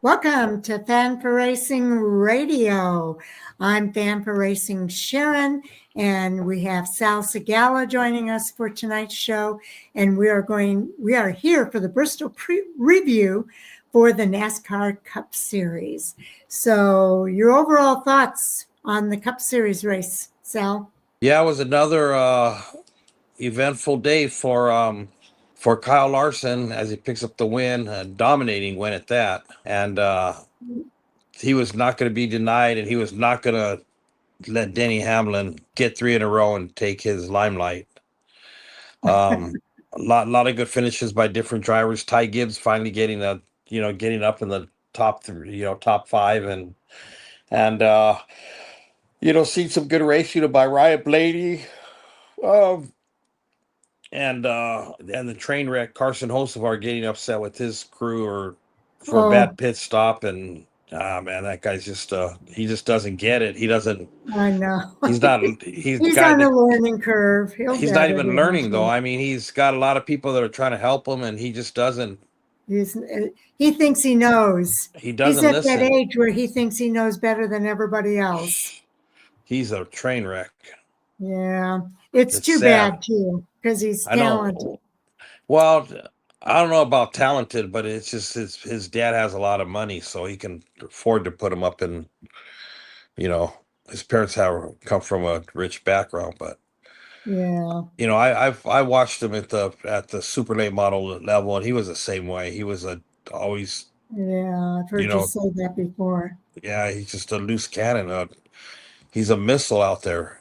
Welcome to Fan for Racing Radio. I'm Fan for Racing Sharon, and we have Sal Segala joining us for tonight's show. And we are here for the Bristol review for the NASCAR Cup Series. So, your overall thoughts on the Cup Series race, Sal? Yeah, it was another eventful day for Kyle Larson as he picks up the win, a dominating win at that. And he was not going to be denied, and he was not going to let Denny Hamlin get three in a row and take his limelight. A lot of good finishes by different drivers. Ty Gibbs finally getting getting up in the top three, top five, and see some good racing by Ryan Blaney. And the train wreck, Carson Hocevar getting upset with his crew for a bad pit stop, and man, that guy's just he just doesn't get it. He doesn't. I know. He's not. He's on a learning curve. He's not even learning though. I mean, he's got a lot of people that are trying to help him, and he just doesn't. He thinks he knows. He doesn't listen. He's at that age where he thinks he knows better than everybody else. He's a train wreck. Yeah, it's too bad too, because he's talented. Well, I don't know about talented, but it's just his dad has a lot of money, so he can afford to put him up in, his parents come from a rich background, but yeah, I watched him at the super late model level, and he was the same way. He was always. Yeah, I've heard you say that before. Yeah, he's just a loose cannon. He's a missile out there.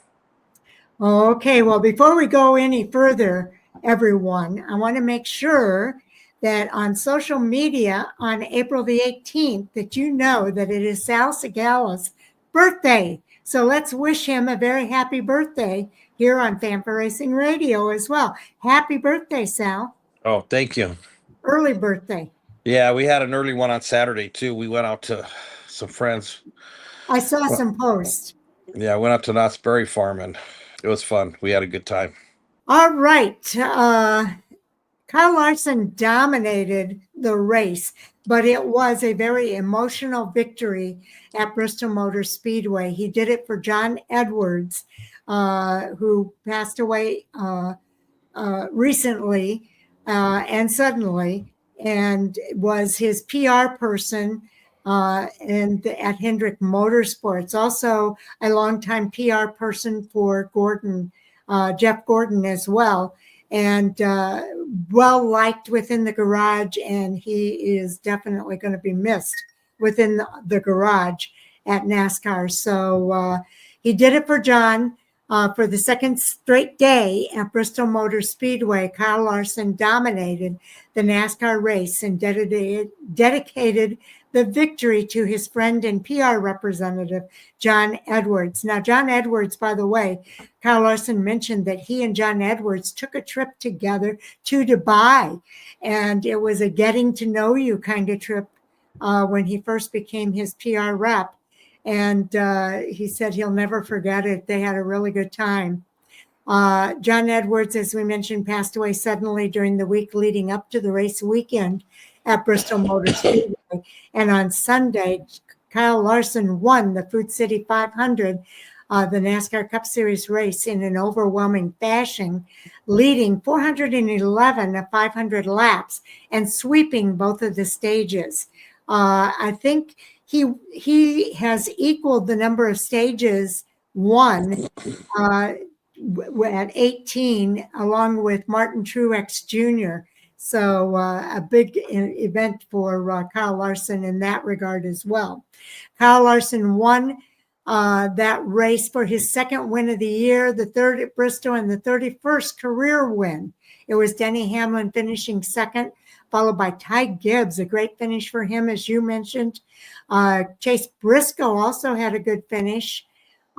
Okay, well, before we go any further, everyone, I want to make sure that on social media on April the 18th, that you know that it is Sal Segala's birthday. So let's wish him a very happy birthday here on Fan for Racing Radio as well. Happy birthday, Sal. Oh, thank you. Early birthday. Yeah, we had an early one on Saturday, too. We went out to some friends. I saw some posts. Yeah, I went out to Knott's Berry Farm, and it was fun. We had a good time. All right. Kyle Larson dominated the race, but it was a very emotional victory at Bristol Motor Speedway. He did it for John Edwards, who passed away recently and suddenly, and was his PR person at Hendrick Motorsports. Also a longtime PR person for Gordon, Jeff Gordon as well, and well liked within the garage, and he is definitely going to be missed within the garage at NASCAR. So he did it for John. For the second straight day at Bristol Motor Speedway, Kyle Larson dominated the NASCAR race and dedicated the victory to his friend and PR representative, John Edwards. Now, John Edwards, by the way, Kyle Larson mentioned that he and John Edwards took a trip together to Dubai, and it was a getting to know you kind of trip when he first became his PR rep. And he said he'll never forget it. They had a really good time. John Edwards, as we mentioned, passed away suddenly during the week leading up to the race weekend at Bristol Motor Speedway. And on Sunday, Kyle Larson won the Food City 500, the NASCAR Cup Series race, in an overwhelming fashion, leading 411 of 500 laps and sweeping both of the stages. I think he has equaled the number of stages won at 18, along with Martin Truex Jr. So a big event for Kyle Larson in that regard as well. Kyle Larson won that race for his second win of the year, the third at Bristol, and the 31st career win. It was Denny Hamlin finishing second, followed by Ty Gibbs, a great finish for him, as you mentioned. Chase Briscoe also had a good finish,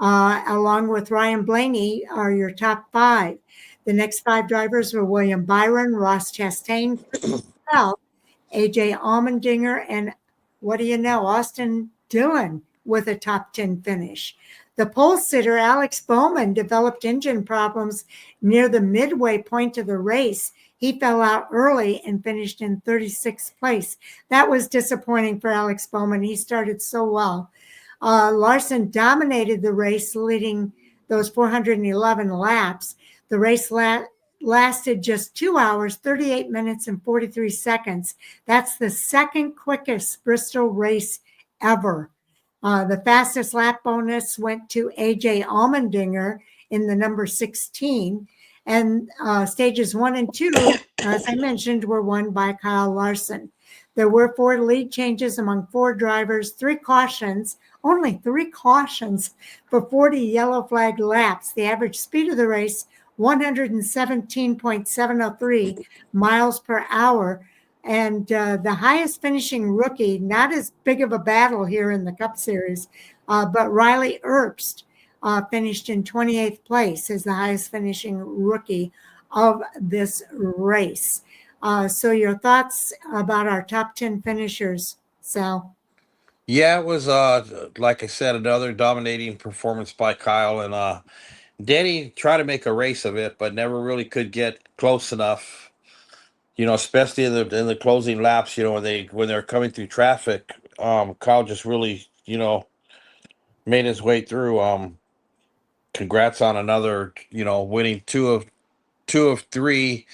along with Ryan Blaney, are your top five. The next five drivers were William Byron, Ross Chastain, AJ Allmendinger, and what do you know, Austin Dillon with a top 10 finish. The pole sitter, Alex Bowman, developed engine problems near the midway point of the race. he fell out early and finished in 36th place. That was disappointing for Alex Bowman. He started so well. Larson dominated the race, leading those 411 laps. The race lasted just 2 hours, 38 minutes, and 43 seconds. That's the second quickest Bristol race ever. The fastest lap bonus went to AJ Allmendinger in the number 16. And stages 1 and 2, as I mentioned, were won by Kyle Larson. There were 4 lead changes among 4 drivers, 3 cautions, only 3 cautions for 40 yellow flag laps. The average speed of the race, 117.703 miles per hour. And the highest finishing rookie, not as big of a battle here in the Cup Series, but Riley Herbst finished in 28th place as the highest finishing rookie of this race. So your thoughts about our top 10 finishers, Sal? Yeah, it was like I said, another dominating performance by Kyle, and Denny tried to make a race of it, but never really could get close enough. Especially in the closing laps. When they're coming through traffic, Kyle just really made his way through. Congrats on another winning two of three,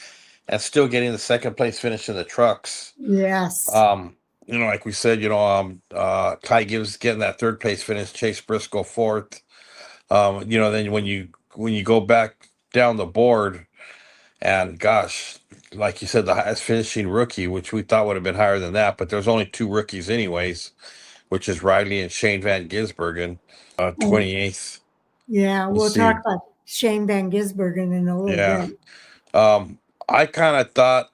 and still getting the second place finish in the trucks. Yes. Like we said, Ty Gibbs getting that third place finish, Chase Briscoe fourth. Then when you go back down the board, and gosh, like you said, the highest finishing rookie, which we thought would have been higher than that, but there's only 2 rookies anyways, which is Riley and Shane Van Gisbergen, 28th. Yeah, Let's we'll see. talk about Shane Van Gisbergen in a little Yeah. bit. I kind of thought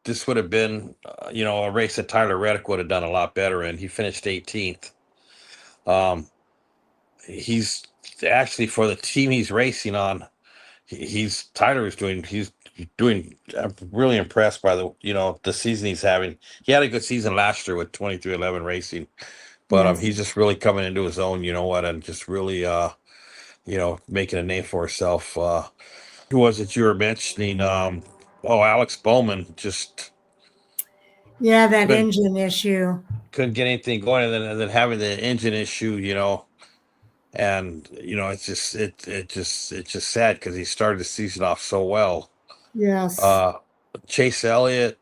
this would have been, a race that Tyler Reddick would have done a lot better in. He finished 18th. Um, he's actually, for the team he's racing on, he's doing. I'm really impressed by the season he's having. He had a good season last year with 2311 Racing, but Yes. he's just really coming into his own. And just really making a name for himself. Who was it you were mentioning? Alex Bowman just Yeah, that couldn't engine issue. couldn't get anything going, and then having the engine issue. And it's just sad because he started the season off so well. Yes. Uh, Chase Elliott,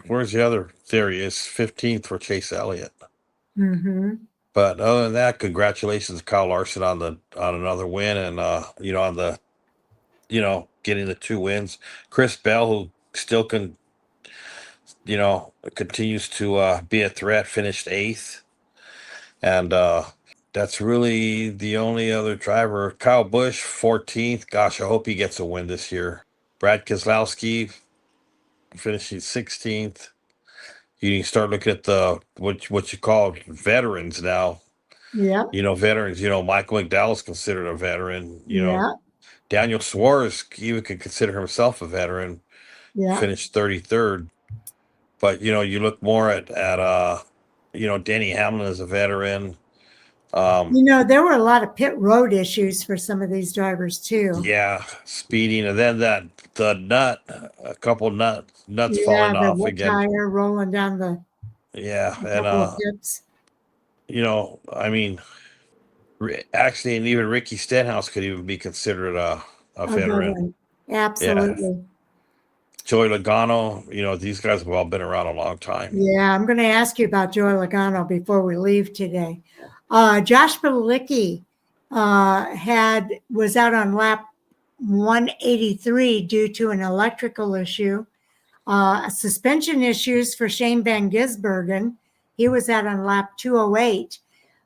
where's the other? There he is, 15th for Chase Elliott. Mm-hmm. But other than that, congratulations to Kyle Larson on another win, and on the getting the 2 wins. Chris Bell, who still continues to be a threat, finished 8th, and that's really the only other driver. Kyle Busch, 14th. Gosh, I hope he gets a win this year. Brad Keselowski finishing 16th. You can start looking at the what you call veterans now. Yeah. Veterans. Michael McDowell is considered a veteran. Yeah. Daniel Suarez even could consider himself a veteran. Yeah. Finished 33rd. But you look more at Denny Hamlin as a veteran. There were a lot of pit road issues for some of these drivers too. Yeah, speeding, and then a couple nuts Yeah, falling the off wet again. tire rolling down the Yeah, a and couple of pits. I mean, actually, and even Ricky Stenhouse could even be considered a A good veteran. one. Yeah, Absolutely. Joey Logano, these guys have all been around a long time. Yeah, I'm going to ask you about Joey Logano before we leave today. Josh Bilicki was out on lap 183 due to an electrical issue. Suspension issues for Shane Van Gisbergen. He was out on lap 208.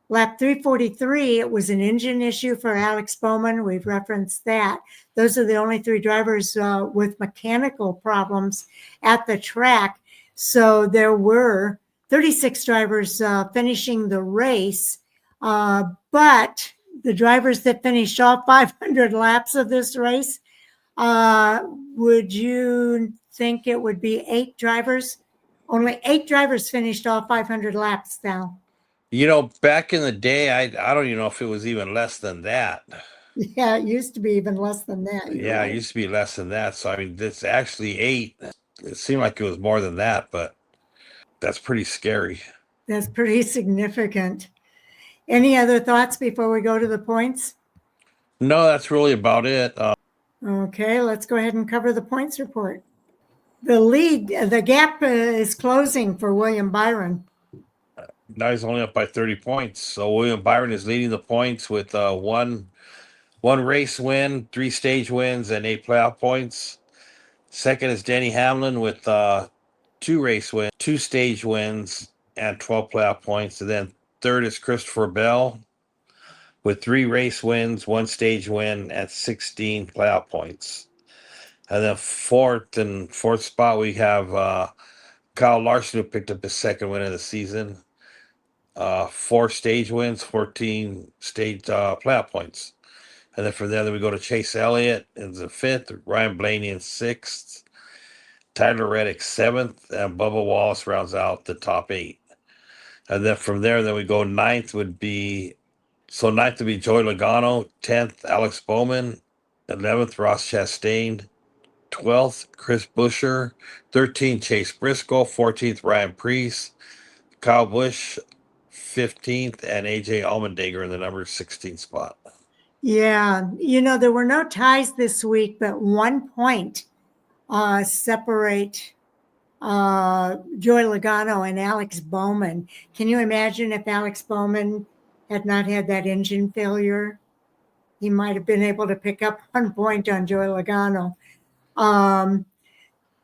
Lap 343, it was an engine issue for Alex Bowman. We've referenced that. Those are the only 3 drivers with mechanical problems at the track. So there were 36 drivers finishing the race, but the drivers that finished all 500 laps of this race, would you think it would be 8 drivers? Only 8 drivers finished all 500 laps now. Back in the day, I don't even know if it was even less than that. Yeah, it used to be even less than that. You're Yeah, it right. used to be less than that. So I mean, it's actually 8. It seemed like it was more than that, but that's pretty scary. That's pretty significant. Any other thoughts before we go to the points? No, that's really about it. Okay, let's go ahead and cover the points report. The gap is closing for William Byron. Now he's only up by 30 points. So William Byron is leading the points with one race win, 3 stage wins, and 8 playoff points. Second is Denny Hamlin with 2 race wins, 2 stage wins, and 12 playoff points. And then third is Christopher Bell with 3 race wins, 1 stage win, and 16 playoff points. And then fourth spot, we have Kyle Larson, who picked up his second win of the season. 4 stage wins, 14 stage playoff points. And then from there, we go to Chase Elliott in the 5th, Ryan Blaney in 6th, Tyler Reddick 7th, and Bubba Wallace rounds out the top 8. And then from there, we go ninth would be Joey Logano, 10th, Alex Bowman, 11th, Ross Chastain, 12th, Chris Buescher, 13th, Chase Briscoe, 14th, Ryan Preece, Kyle Busch, 15th, and AJ Allmendinger in the number 16 spot. Yeah, there were no ties this week, but 1 point separate Joey Logano and Alex Bowman. Can you imagine if Alex Bowman had not had that engine failure? He might have been able to pick up 1 point on Joey Logano.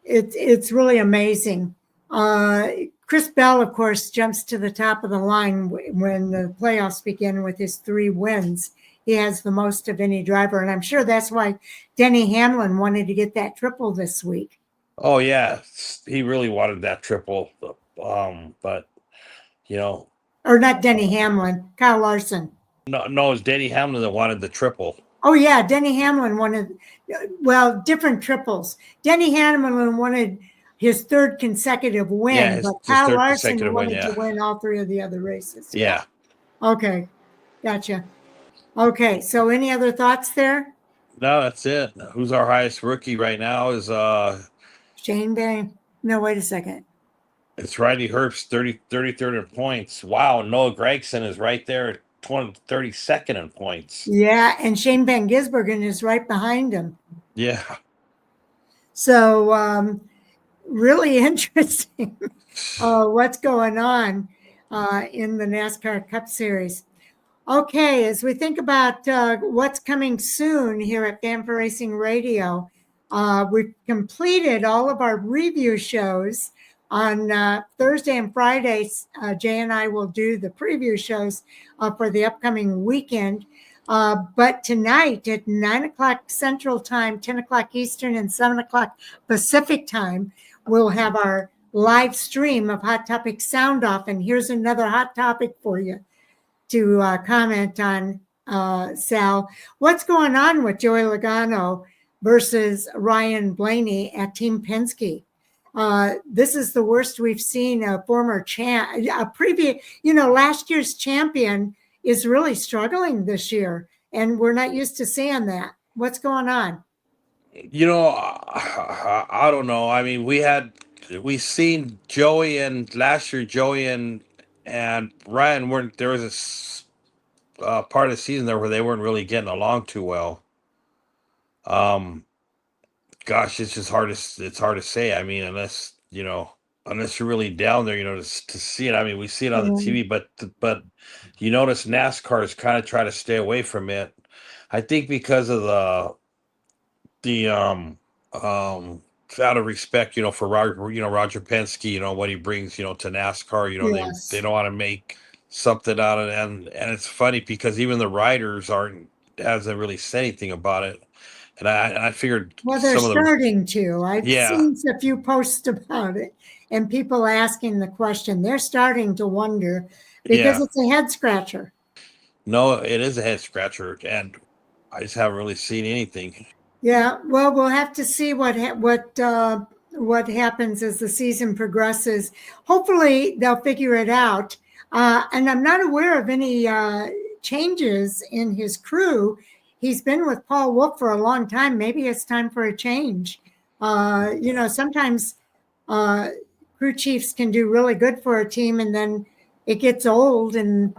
It's really amazing. Chris Bell, of course, jumps to the top of the line when the playoffs begin with his 3 wins. He has the most of any driver, and I'm sure that's why Denny Hamlin wanted to get that triple this week. Oh yeah, he really wanted that triple, but or not Denny Hamlin, Kyle Larson. No, it's Denny Hamlin that wanted the triple. Oh yeah, Denny Hamlin wanted, different triples. Denny Hamlin wanted his 3rd consecutive win, Yeah, but his Kyle third Larson consecutive win, wanted to win all 3 of the other races. Yeah. Okay, gotcha. Okay, so any other thoughts there? No, that's it. Who's our highest rookie right now is Shane Bang. No, wait a second. it's Riley Herbst, 33rd in points. Wow, Noah Gragson is right there at 32nd in points. Yeah, and Shane Van Gisbergen is right behind him. Yeah. So really interesting what's going on in the NASCAR Cup Series. Okay, as we think about what's coming soon here at Fan for Racing Radio, we've completed all of our review shows. On Thursday and Fridays, Jay and I will do the preview shows for the upcoming weekend. But tonight at 9 o'clock Central Time, 10 o'clock Eastern, and 7 o'clock Pacific Time, we'll have our live stream of Hot Topic Sound Off. And here's another hot topic for you to comment on, Sal. What's going on with Joey Logano versus Ryan Blaney at Team Penske? This is the worst we've seen a former last year's champion is really struggling this year, and we're not used to seeing that. What's going on? I don't know. I mean, we seen Joey, and last year Joey and Ryan weren't. There was a part of the season there where they weren't really getting along too well. Gosh, it's just hard to say. I mean, unless you're really down there, to see it. I mean, we see it on the TV, but you notice NASCAR is kind of trying to stay away from it. I think because of the out of respect, for Roger Penske, what he brings, to NASCAR, Yes. they don't want to make something out of it, and it's funny because even the riders hasn't really said anything about it. And I figured they're some of them, starting to. I've seen a few posts about it and people asking the question. They're starting to wonder because it's a head scratcher. No, it is a head scratcher, and I just haven't really seen anything. Yeah, well, we'll have to see what happens as the season progresses. Hopefully, they'll figure it out. And I'm not aware of any changes in his crew. he's been with Paul Wolf for a long time. Maybe it's time for a change. Sometimes crew chiefs can do really good for a team, and then it gets old, and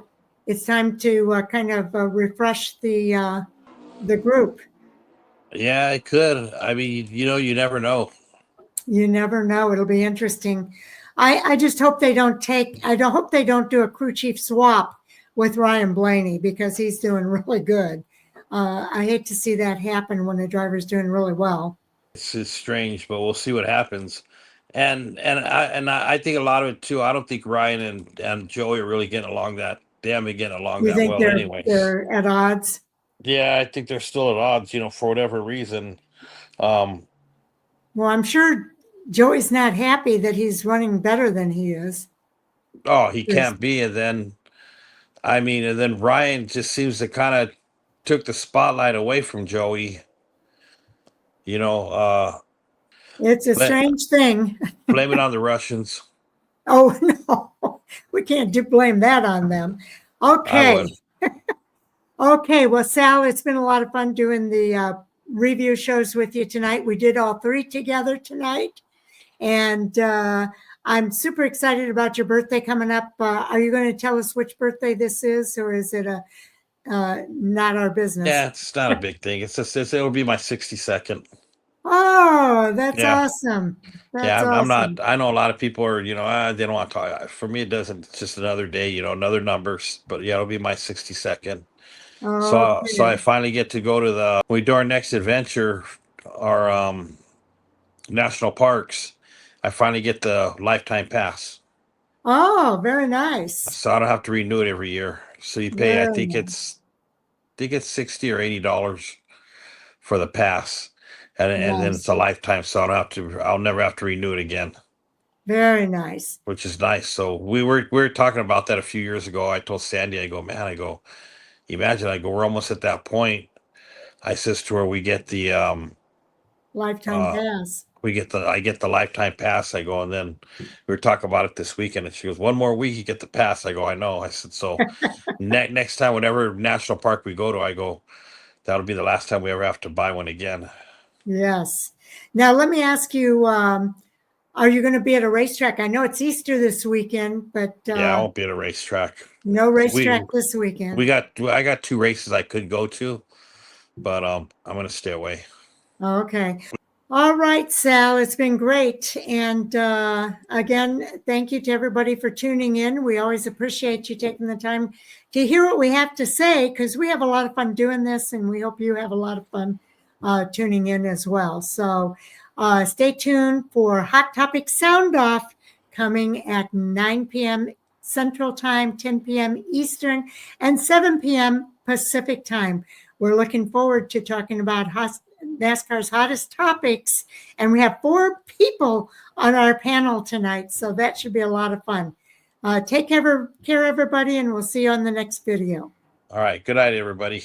it's time to kind of refresh the group. Yeah, it could. I mean, you never know. You never know. It'll be interesting. I just hope they don't hope they don't do a crew chief swap with Ryan Blaney, because he's doing really good. I hate to see that happen when a driver's doing really well. It's strange, but we'll see what happens. And I think a lot of it too. I don't think Ryan and Joey are really getting along that. They haven't been getting along You that think well, anyways. they're at odds? Yeah, I think they're still at odds. For whatever reason. Well, I'm sure Joey's not happy that he's running better than he is. Oh, he can't be. And then Ryan just seems to kind of took the spotlight away from Joey. It's a strange thing. Blame it on the Russians. Oh, no, we can't blame that on them. Okay. Okay. Well, Sal, it's been a lot of fun doing the review shows with you tonight. We did all three together tonight. And I'm super excited about your birthday coming up. Are you going to tell us which birthday this is, or is it not our business? Yeah, it's not a big thing. It's just it'll be my 62nd. Oh, that's awesome. That's I'm awesome. not. I know a lot of people are, they don't want to talk. For me, it doesn't. It's just another day, another numbers. But yeah, it'll be my 62nd. So I finally get to go to when we do our next adventure, our national parks. I finally get the lifetime pass. Oh, very nice. So I don't have to renew it every year. So you pay, I think it's $60 or $80 for the pass. And then it's a lifetime, so I'll never have to renew it again. Very nice. Which is nice. So we were talking about that a few years ago. I told Sandy, I go, man, imagine, we're almost at that point. I says to her, we get the lifetime pass. I get the lifetime pass. I go, and then we were talking about it this weekend, and she goes, one more week, you get the pass. I go, I know. I said, so next time, whatever national park we go to, I go, that'll be the last time we ever have to buy one again. Yes. Now, let me ask you, are you going to be at a racetrack? I know it's Easter this weekend, but yeah, I won't be at a racetrack. No racetrack this weekend. I got 2 races I could go to, but I'm going to stay away. Okay. All right, Sal, it's been great. And again, thank you to everybody for tuning in. We always appreciate you taking the time to hear what we have to say, because we have a lot of fun doing this, and we hope you have a lot of fun tuning in as well. So stay tuned for Hot Topic Sound Off, coming at 9 p.m. Central Time, 10 p.m. Eastern, and 7 p.m. Pacific Time. We're looking forward to talking about NASCAR's hottest topics, and we have 4 people on our panel tonight, so that should be a lot of fun. Take care, everybody, and we'll see you on the next video. All right. Good night, everybody.